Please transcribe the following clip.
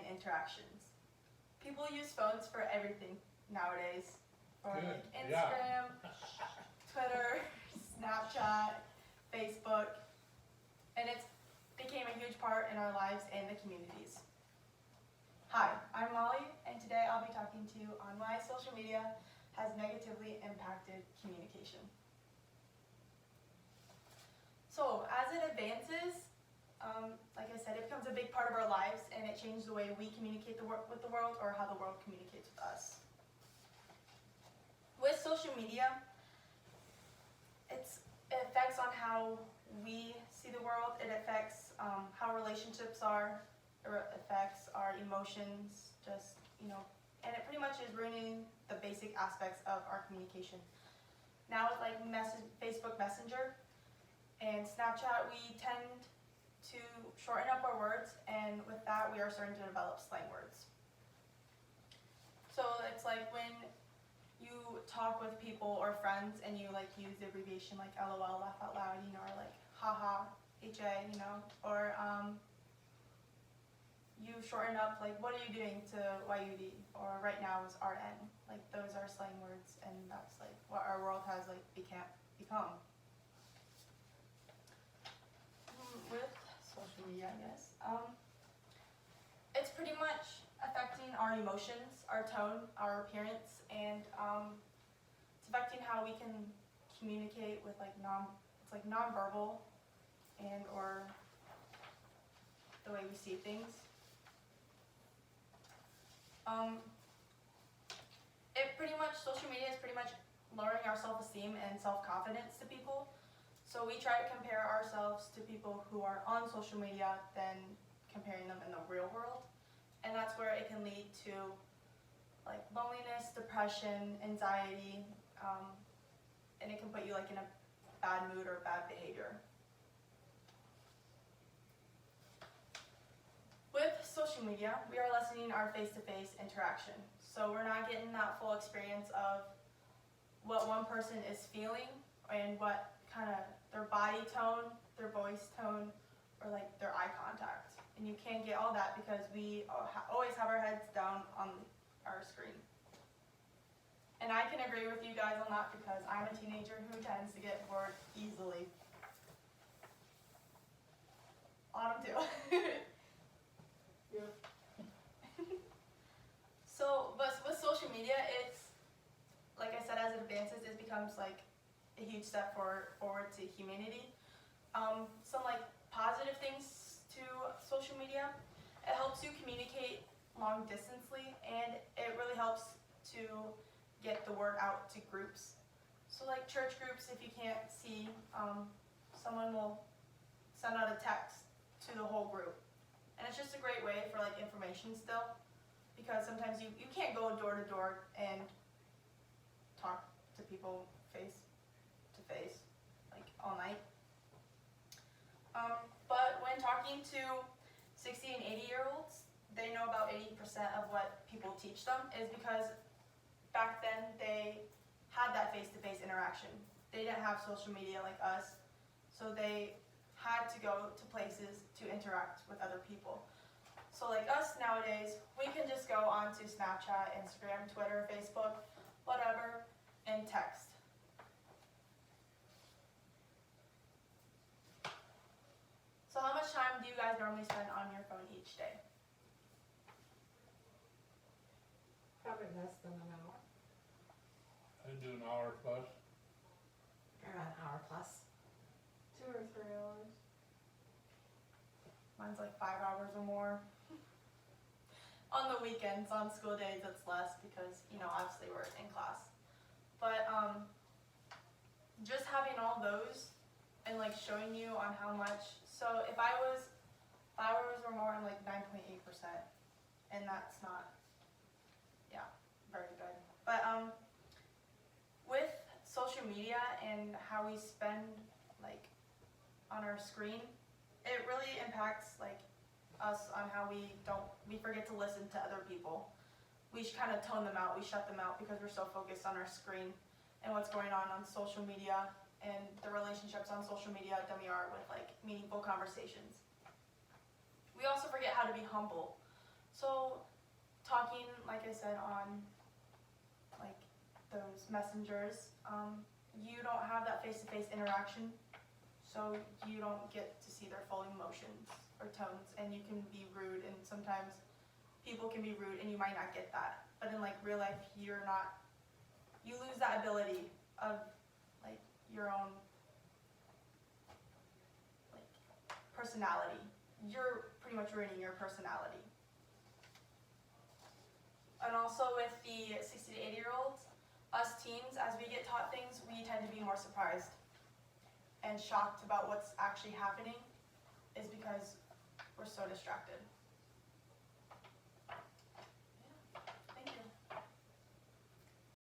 and interactions. People use phones for everything nowadays. For like Instagram, Twitter, Snapchat, Facebook, and it's became a huge part in our lives and the communities. Hi, I'm Molly, and today I'll be talking to you on why social media has negatively impacted communication. So, as it advances, like I said, it becomes a big part of our lives, and it changes the way we communicate with the world, or how the world communicates with us. With social media, it affects on how we see the world. It affects how relationships are. It affects our emotions. And it pretty much is ruining the basic aspects of our communication. Now with like Facebook Messenger and Snapchat, we tend to shorten up our words, and with that, we are starting to develop slang words. So it's like when you talk with people or friends and you like use the abbreviation like LOL, laugh out loud, or like haha, HA, or you shorten up like what are you doing to YUD, or right now is RN. Like those are slang words, and that's like what our world has like become. With social media, I guess. It's pretty much affecting our emotions, our tone, our appearance, and it's affecting how we can communicate with like nonverbal and or the way we see things. Social media is pretty much lowering our self-esteem and self-confidence to people. So we try to compare ourselves to people who are on social media than comparing them in the real world. And that's where it can lead to like loneliness, depression, anxiety, and it can put you like in a bad mood or bad behavior. With social media, we are lessening our face-to-face interaction. So we're not getting that full experience of what one person is feeling and what kind of their body tone, their voice tone, or like their eye contact. And you can't get all that because we always have our heads down on our screen. And I can agree with you guys on that because I'm a teenager who tends to get bored easily. Autumn too. Yep. But with social media, it's, like I said, as it advances, it becomes like a huge step forward to humanity. Some like positive things to social media. It helps you communicate long distantly, and it really helps to get the word out to groups. So like church groups, if you can't see, someone will send out a text to the whole group. And it's just a great way for like information still, because sometimes you can't go door to door and talk to people face to face like all night. But when talking to 60 and 80-year-olds, they know about 80% of what people teach them is because back then they had that face-to-face interaction. They didn't have social media like us, so they had to go to places to interact with other people. So like us nowadays, we can just go onto Snapchat, Instagram, Twitter, Facebook, whatever, and text. So how much time do you guys normally spend on your phone each day? Probably less than an hour. I do an hour plus. Around an hour plus. 2 or 3 hours. Mine's like 5 hours or more. On the weekends, on school days, it's less because, obviously we're in class. But just having all those and like showing you on how much. So if I was 5 hours or more, I'm like 9.8%, and that's not, very good. But with social media and how we spend like on our screen, it really impacts like us on how we forget to listen to other people. We kind of tone them out, we shut them out because we're so focused on our screen and what's going on social media and the relationships on social media than we are with like meaningful conversations. We also forget how to be humble. So, talking, like I said, on like those messengers, you don't have that face-to-face interaction, so you don't get to see their full emotions or tones, and you can be rude, and sometimes people can be rude, and you might not get that. But in like real life, you lose that ability of like your own like personality. You're pretty much ruining your personality. And also with the 60 to 80-year-olds, us teens, as we get taught things, we tend to be more surprised and shocked about what's actually happening, is because we're so distracted.